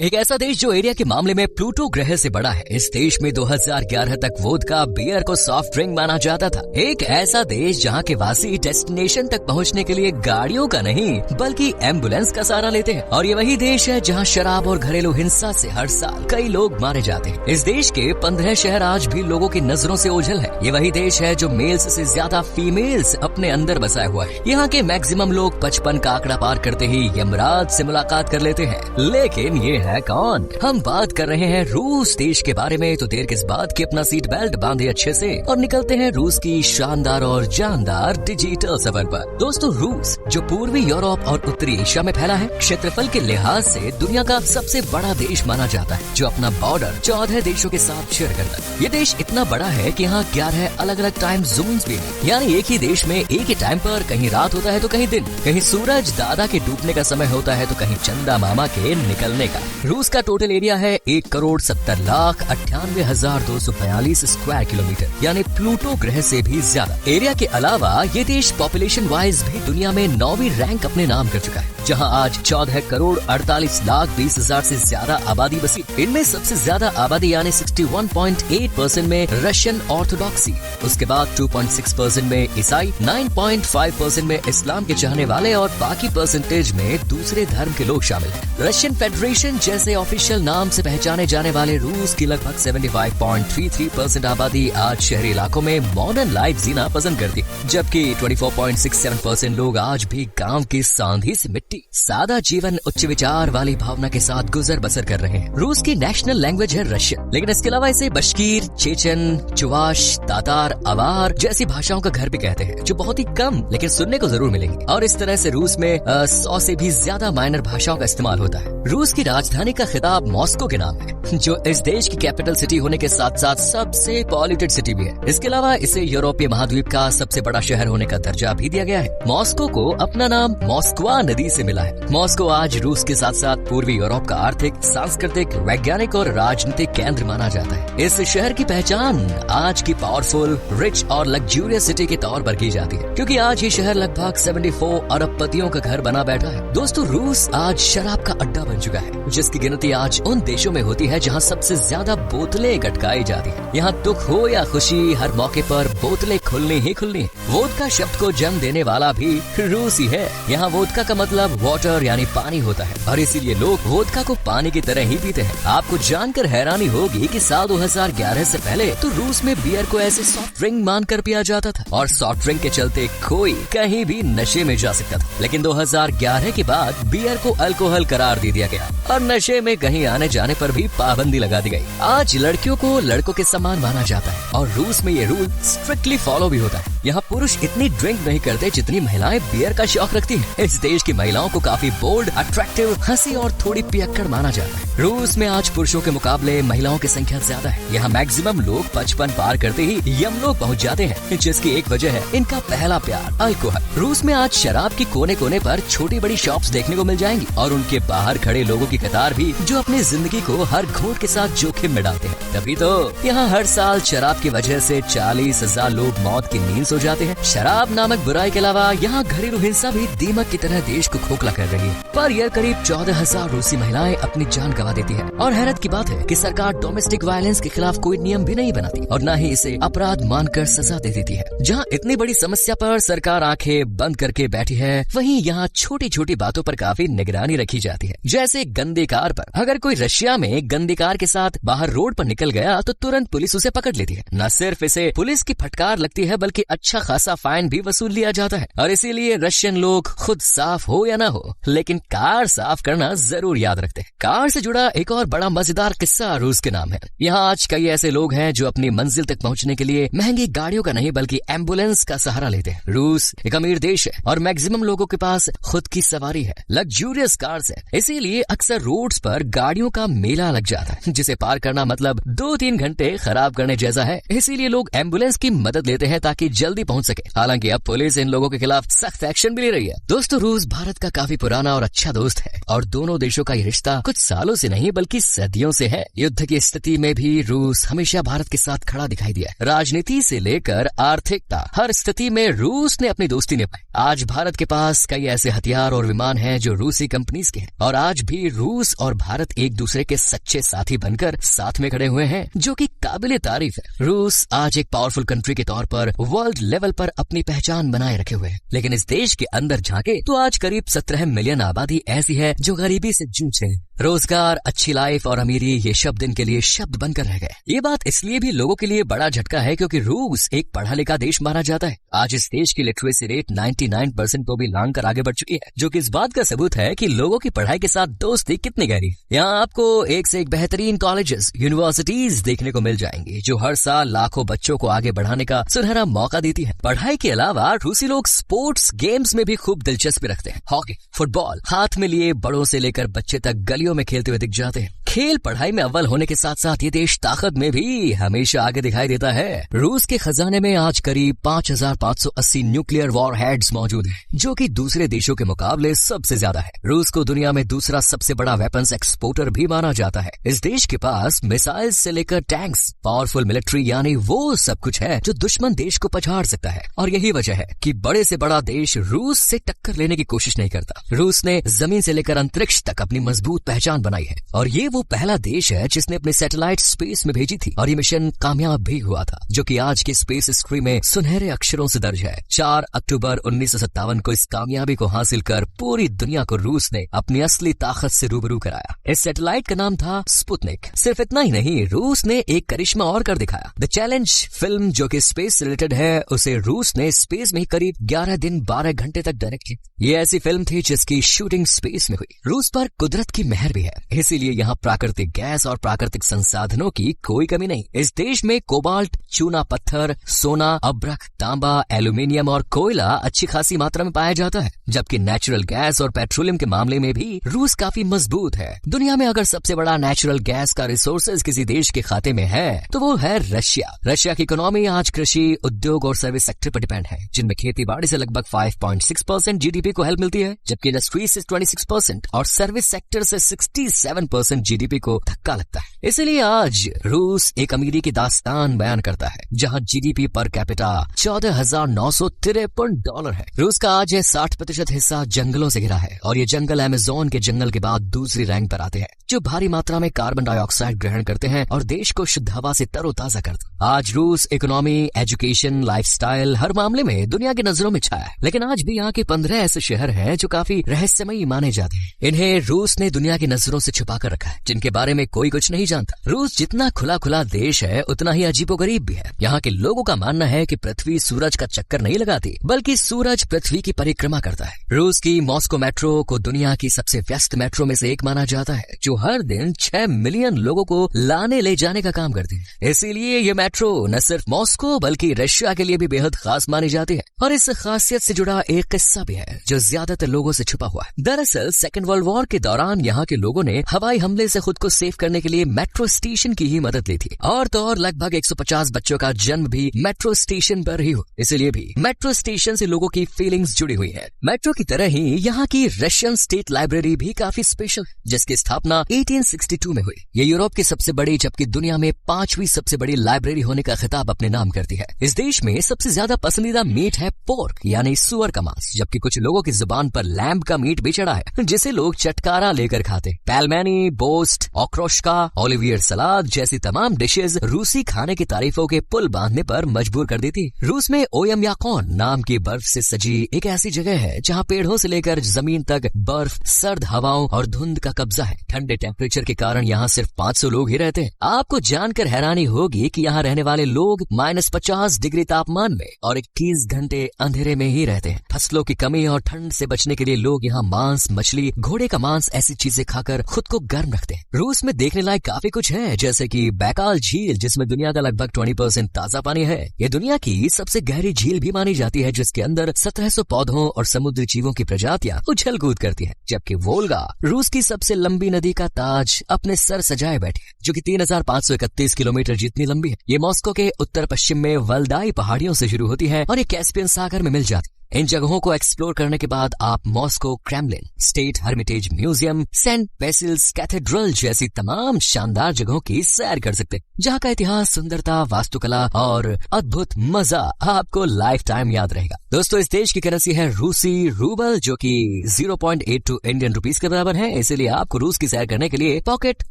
एक ऐसा देश जो एरिया के मामले में प्लूटो ग्रह से बड़ा है। इस देश में 2011 तक वोदका बियर को सॉफ्ट ड्रिंक माना जाता था। एक ऐसा देश जहाँ के वासी डेस्टिनेशन तक पहुँचने के लिए गाड़ियों का नहीं बल्कि एम्बुलेंस का सहारा लेते हैं। और ये वही देश है जहाँ शराब और घरेलू हिंसा से हर साल कई लोग मारे जाते हैं। इस देश के 15 शहर आज भी लोगों की नजरों से ओझल है। ये वही देश है जो मेल्स से ज्यादा फीमेल्स अपने अंदर बसाया हुआ है। यहाँ के मैक्सिमम लोग 55 का आंकड़ा पार करते ही यमराज से मुलाकात कर लेते हैं। लेकिन ये है कौन? हम बात कर रहे हैं रूस देश के बारे में। तो देर किस बात की, अपना सीट बेल्ट बांधे अच्छे से और निकलते हैं रूस की शानदार और जानदार डिजिटल सफर पर। दोस्तों, रूस जो पूर्वी यूरोप और उत्तरी एशिया में फैला है, क्षेत्रफल के लिहाज से दुनिया का सबसे बड़ा देश माना जाता है, जो अपना बॉर्डर 14 देशों के साथ शेयर करता है। ये देश इतना बड़ा है कि यहाँ 11 अलग अलग टाइम जोन्स भी हैं। यानी एक ही देश में एक ही टाइम पर कहीं रात होता है तो कहीं दिन, कहीं सूरज दादा के डूबने का समय होता है तो कहीं चंदा मामा के निकलने का। रूस का टोटल एरिया है 1,70,98,242 स्क्वायर किलोमीटर, यानी प्लूटो ग्रह से भी ज्यादा। एरिया के अलावा ये देश पॉपुलेशन वाइज भी दुनिया में 9वीं रैंक अपने नाम कर चुका है, जहां आज 14,48,20,000 से ज्यादा आबादी बसी। इनमें सबसे ज्यादा आबादी यानी 61.8% में रशियन ऑर्थोडॉक्सी, उसके बाद 2.6% में ईसाई, 9.5% में इस्लाम के चाहने वाले और बाकी परसेंटेज में दूसरे धर्म के लोग शामिल हैं। रशियन फेडरेशन जैसे ऑफिशियल नाम से पहचाने जाने वाले रूस की लगभग 75.33% आबादी आज शहरी इलाकों में मॉडर्न लाइफ जीना पसंद करती, जबकि 24.67% लोग आज भी गांव की सांधी से मिट्टी सादा जीवन उच्च विचार वाली भावना के साथ गुजर बसर कर रहे हैं। रूस की नेशनल लैंग्वेज है रशियन, लेकिन इसके अलावा इसे बश्कीर, चेचन, चुवाश, तातार, अवार जैसी भाषाओं का घर भी कहते हैं, जो बहुत ही कम लेकिन सुनने को जरूर मिलेंगी। और इस तरह से रूस में 100 से भी ज्यादा माइनर भाषाओं का इस्तेमाल होता है। रूस की राजधानी का खिताब मॉस्को के नाम है, जो इस देश की कैपिटल सिटी होने के साथ साथ सबसे पॉल्यूटेड सिटी भी है। इसके अलावा इसे यूरोपीय महाद्वीप का सबसे बड़ा शहर होने का दर्जा भी दिया गया है। मॉस्को को अपना नाम मॉस्कवा नदी से मिला है। मॉस्को आज रूस के साथ साथ पूर्वी यूरोप का आर्थिक, सांस्कृतिक, वैज्ञानिक और राजनीतिक केंद्र माना जाता है। इस शहर की पहचान आज की पावरफुल, रिच और लग्जूरियस सिटी के तौर पर की जाती है, क्योंकि आज ये शहर लगभग 74 अरबपतियों का घर बना बैठा है। दोस्तों, रूस आज शराब का अड्डा बन चुका है, जिसकी गिनती आज उन देशों में होती है जहाँ सबसे ज्यादा बोतलें गटकाई जाती है। यहाँ दुख हो या खुशी, हर मौके पर बोतलें खुलनी ही खुलनी है। वोदका शब्द को जन्म देने वाला भी रूस ही है। यहाँ वोदका का मतलब वाटर यानी पानी होता है, और इसीलिए लोग वोदका को पानी की तरह ही पीते हैं। आपको जानकर हैरानी होगी कि साल 2011 से पहले तो रूस में बियर को ऐसे सॉफ्ट ड्रिंक मानकर पिया जाता था, और सॉफ्ट ड्रिंक के चलते कोई कहीं भी नशे में जा सकता था। लेकिन 2011 के बाद बियर को अल्कोहल करार दे दिया गया और नशे में कहीं आने जाने पर भी पाबंदी लगा दी गई। आज लड़कियों को लड़कों के समान माना जाता है, और रूस में ये रूल स्ट्रिक्टली फॉलो भी होता है। यहाँ पुरुष इतनी ड्रिंक नहीं करते जितनी महिलाएं बियर का शौक रखती हैं। इस देश की महिलाओं को काफी बोल्ड, अट्रैक्टिव, हंसी और थोड़ी पियक्कड़ माना जाता है। रूस में आज पुरुषों के मुकाबले महिलाओं की संख्या ज्यादा है। यहाँ मैक्सिमम लोग 55 पार करते ही यमलोक पहुँच जाते हैं, जिसकी एक वजह है इनका पहला प्यार, अल्कोहल। रूस में आज शराब की कोने कोने पर छोटी बड़ी शॉप्स देखने को मिल जाएंगी, और उनके बाहर खड़े लोगों की कतार भी, जो अपनी जिंदगी को हर घूंट के साथ जोखिम में डालते हैं। तभी तो यहाँ हर साल शराब की वजह से 40,000 लोग मौत की नींद सो जाते हैं। शराब नामक बुराई के अलावा यहाँ घरेलू हिंसा भी दीमक की तरह देश को खोखला कर रही है। पर यह करीब 14,000 रूसी महिलाएं अपनी जान गंवा देती है। और हैरत की बात है कि सरकार डोमेस्टिक वायलेंस के खिलाफ कोई नियम भी नहीं बनाती, और न ही इसे अपराध मानकर सजा दे देती है। जहाँ इतनी बड़ी समस्या पर सरकार आंखें बंद करके बैठी है, वहीं यहाँ छोटी छोटी बातों पर काफी निगरानी रखी जाती है। जैसे गंदी कार पर, अगर कोई रशिया में गंदी कार के साथ बाहर रोड पर निकल गया तो तुरंत पुलिस उसे पकड़ लेती है। न सिर्फ इसे पुलिस की फटकार लगती है, बल्कि अच्छा खासा फाइन भी वसूल लिया जाता है। और इसीलिए रशियन लोग खुद साफ हो या ना हो, लेकिन कार साफ करना जरूर याद रखते हैं। कार से जुड़ा एक और बड़ा मजेदार किस्सा रूस के नाम है। यहाँ आज कई ऐसे लोग हैं जो अपनी मंजिल तक पहुँचने के लिए महंगी गाड़ियों का नहीं बल्कि एम्बुलेंस का सहारा लेते हैं। रूस एक अमीर देश है, और मैक्सिमम लोगों के पास खुद की सवारी है, लग्जूरियस कार्स है। इसीलिए अक्सर रोड्स पर गाड़ियों का मेला लग जाता है, जिसे पार करना मतलब 2-3 घंटे खराब करने जैसा है। इसीलिए लोग एम्बुलेंस की मदद लेते हैं ताकि जल्दी पहुंच पहुंच सके। हालांकि अब पुलिस इन लोगों के खिलाफ सख्त एक्शन भी ले रही है। दोस्तों, रूस भारत का काफी पुराना और अच्छा दोस्त है और दोनों देशों का ये रिश्ता कुछ सालों से नहीं बल्कि सदियों से है। युद्ध की स्थिति में भी रूस हमेशा भारत के साथ खड़ा दिखाई दिया। राजनीति से लेकर आर्थिकता, हर स्थिति में रूस ने अपनी दोस्ती निभाई। आज भारत के पास कई ऐसे हथियार और विमान हैं जो रूसी कंपनीज के हैं और आज भी रूस और भारत एक दूसरे के सच्चे साथी बनकर साथ में खड़े हुए हैं, जो कि काबिले तारीफ है। रूस आज एक पावरफुल कंट्री के तौर पर वर्ल्ड लेवल पर अपनी पहचान बनाए रखे हुए है, लेकिन इस देश के अंदर झांके तो आज करीब 17 मिलियन आबादी ऐसी है जो गरीबी से जूझ रहे हैं। रोजगार, अच्छी लाइफ और अमीरी ये शब्द इनके लिए शब्द बनकर रह गए। ये बात इसलिए भी लोगों के लिए बड़ा झटका है क्योंकि रूस एक पढ़ा लिखा देश माना जाता है। आज इस देश की लिटरेसी रेट 99% को भी लांग कर आगे बढ़ चुकी है, जो कि इस बात का सबूत है कि लोगों की पढ़ाई के साथ दोस्ती कितनी गहरी है। यहाँ आपको एक से एक बेहतरीन कॉलेजेस, यूनिवर्सिटीज देखने को मिल जाएंगी जो हर साल लाखों बच्चों को आगे बढ़ाने का सुनहरा मौका देती है। पढ़ाई के अलावा रूसी लोग स्पोर्ट्स गेम्स में भी खूब दिलचस्पी रखते हैं। हॉकी, फुटबॉल हाथ में लिए बड़ों से लेकर बच्चे तक गलियों में खेलते हुए दिख जाते हैं। खेल पढ़ाई में अव्वल होने के साथ साथ ये देश ताकत में भी हमेशा आगे दिखाई देता है। रूस के खजाने में आज करीब 5580 न्यूक्लियर वॉर हेड्स मौजूद हैं, जो कि दूसरे देशों के मुकाबले सबसे ज्यादा है। रूस को दुनिया में दूसरा सबसे बड़ा वेपन्स एक्सपोर्टर भी माना जाता है। इस देश के पास मिसाइल से लेकर टैंक्स, पावरफुल मिलिट्री यानी वो सब कुछ है जो दुश्मन देश को पछाड़ सकता है। और यही वजह है कि बड़े से बड़ा देश रूस से टक्कर लेने की कोशिश नहीं करता। रूस ने जमीन से लेकर अंतरिक्ष तक अपनी मजबूत पहचान बनाई है और ये वो पहला देश है जिसने अपने सैटेलाइट स्पेस में भेजी थी और ये मिशन कामयाब भी हुआ था, जो कि आज की स्पेस हिस्ट्री में सुनहरे अक्षरों से दर्ज है। 4 अक्टूबर 1957 को इस कामयाबी को हासिल कर पूरी दुनिया को रूस ने अपनी असली ताकत से रूबरू कराया। इस सैटेलाइट का नाम था स्पुतनिक। सिर्फ इतना ही नहीं, रूस ने एक करिश्मा और कर दिखाया। द चैलेंज फिल्म, जो कि स्पेस से रिलेटेड है, उसे रूस ने स्पेस में करीब 11 दिन 12 घंटे तक डायरेक्ट किया। ये ऐसी फिल्म थी जिसकी शूटिंग स्पेस में हुई। रूस पर कुदरत की मेहर भी है, इसीलिए यहाँ प्राकृतिक गैस और प्राकृतिक संसाधनों की कोई कमी नहीं। इस देश में कोबाल्ट, चूना पत्थर, सोना, अब्रक, तांबा, एल्यूमिनियम और कोयला अच्छी खासी मात्रा में पाया जाता है, जबकि नेचुरल गैस और पेट्रोलियम के मामले में भी रूस काफी मजबूत है। दुनिया में अगर सबसे बड़ा नेचुरल गैस का रिसोर्सेज किसी देश के खाते में है तो वो है रशिया। रशिया की इकोनॉमी आज कृषि, उद्योग और सर्विस सेक्टर पर डिपेंड है, जिनमें खेती बाड़ी से लगभग 5.6% जीडीपी को हेल्प मिलती है, जबकि इंडस्ट्री से 26% और सर्विस सेक्टर से 67% जीडीपी को धक्का लगता है। इसलिए आज रूस एक अमीरी की दास्तान बयान करता है, जहां जीडीपी पर कैपिटा $14,953 है। रूस का आज 60% हिस्सा जंगलों से घिरा है और ये जंगल अमेज़न के जंगल के बाद दूसरी रैंक पर आते हैं, जो भारी मात्रा में कार्बन डाइऑक्साइड ग्रहण करते हैं और देश को शुद्ध हवा से तरोताजा करते हैं। आज रूस इकोनॉमी, एजुकेशन, लाइफस्टाइल हर मामले में दुनिया की नजरों में छाया है, लेकिन आज भी यहाँ के 15 ऐसे शहर हैं जो काफी रहस्यमयी माने जाते हैं। इन्हें रूस ने दुनिया की नजरों से छुपा कर रखा है, जिनके बारे में कोई कुछ नहीं जानता। रूस जितना खुला खुला देश है उतना ही अजीबोगरीब भी है। यहाँ के लोगों का मानना है कि पृथ्वी सूरज का चक्कर नहीं लगाती, बल्कि सूरज पृथ्वी की परिक्रमा करता है। रूस की मॉस्को मेट्रो को दुनिया की सबसे व्यस्त मेट्रो में से एक माना जाता है, जो हर दिन 6 मिलियन लोगों को लाने ले जाने का काम करती है। इसीलिए ये मेट्रो न सिर्फ मॉस्को बल्कि रशिया के लिए भी बेहद खास मानी जाती है। और इस खासियत से जुड़ा एक किस्सा भी है जो ज्यादातर लोगों से छुपा हुआ है। दरअसल सेकेंड वर्ल्ड वॉर के दौरान यहाँ के लोगों ने हवाई हमले से खुद को सेव करने के लिए मेट्रो स्टेशन की ही मदद ली थी। और तो और लगभग 150 बच्चों का जन्म भी मेट्रो स्टेशन पर ही हो, इसलिए भी मेट्रो स्टेशन से लोगों की फीलिंग्स जुड़ी हुई है। मेट्रो की तरह ही यहाँ की रशियन स्टेट लाइब्रेरी भी काफी स्पेशल, जिसकी स्थापना 1862 में हुई। ये यूरोप की सबसे बड़ी जबकि दुनिया में 5वीं सबसे बड़ी लाइब्रेरी होने का खिताब अपने नाम करती है। इस देश में सबसे ज्यादा पसंदीदा मीट है पोर्क यानी सुअर का मांस, जबकि कुछ लोगों की जुबान पर लैम्ब का मीट भी चढ़ा है, जिसे लोग चटकारा लेकर खाते। पेलमेनी, बोस्ट, ऑक्रोश्का, ओलिवियर सलाद जैसी तमाम डिशेज रूसी खाने की तारीफों के पुल बांधने पर मजबूर कर देती। रूस में ओयमयाकोन नाम की बर्फ से सजी एक ऐसी जगह है जहाँ पेड़ों से लेकर जमीन तक बर्फ, सर्द हवाओं और धुंध का कब्जा है। ठंडे टेम्परेचर के कारण यहाँ सिर्फ 500 लोग ही रहते हैं। आपको जानकर हैरानी होगी कि यहाँ रहने वाले लोग -50 डिग्री तापमान में और 21 घंटे अंधेरे में ही रहते हैं। फसलों की कमी और ठंड से बचने के लिए लोग यहाँ मांस, मछली, घोड़े का मांस ऐसी चीजें खाकर खुद को गर्म रखते हैं। रूस में देखने लायक काफी कुछ है, जैसे कि बैकाल झील, जिसमें दुनिया का लगभग 20% ताजा पानी है। ये दुनिया की सबसे गहरी झील भी मानी जाती है, जिसके अंदर 1700 पौधों और समुद्री जीवों की प्रजातियां उछल कूद करती हैं। जबकि वोल्गा रूस की सबसे लंबी नदी का ताज अपने सर सजाए बैठी है, जो कि 3531 किलोमीटर जितनी लंबी है। ये मॉस्को के उत्तर पश्चिम में वल्दाई पहाड़ियों से शुरू होती है और ये कैस्पियन सागर में मिल जाती। इन जगहों को एक्सप्लोर करने के बाद आप Moscow Kremlin, State Hermitage Museum, Saint Basil's Cathedral जैसी तमाम शानदार जगहों की सैर कर सकते हैं, जहाँ का इतिहास, सुंदरता, वास्तुकला और अद्भुत मजा आपको लाइफ टाइम याद रहेगा। दोस्तों, इस देश की करेंसी है रूसी रूबल, जो कि 0.82 इंडियन रुपीस के बराबर है। इसलिए आपको रूस की सैर करने के लिए पॉकेट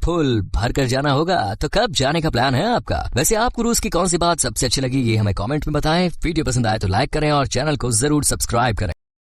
फुल भर कर जाना होगा। तो कब जाने का प्लान है आपका? वैसे आपको रूस की कौन सी बात सबसे अच्छी लगी, ये हमें कमेंट में बताएं। वीडियो पसंद आए तो लाइक करें और चैनल को जरूर सब्सक्राइब करें।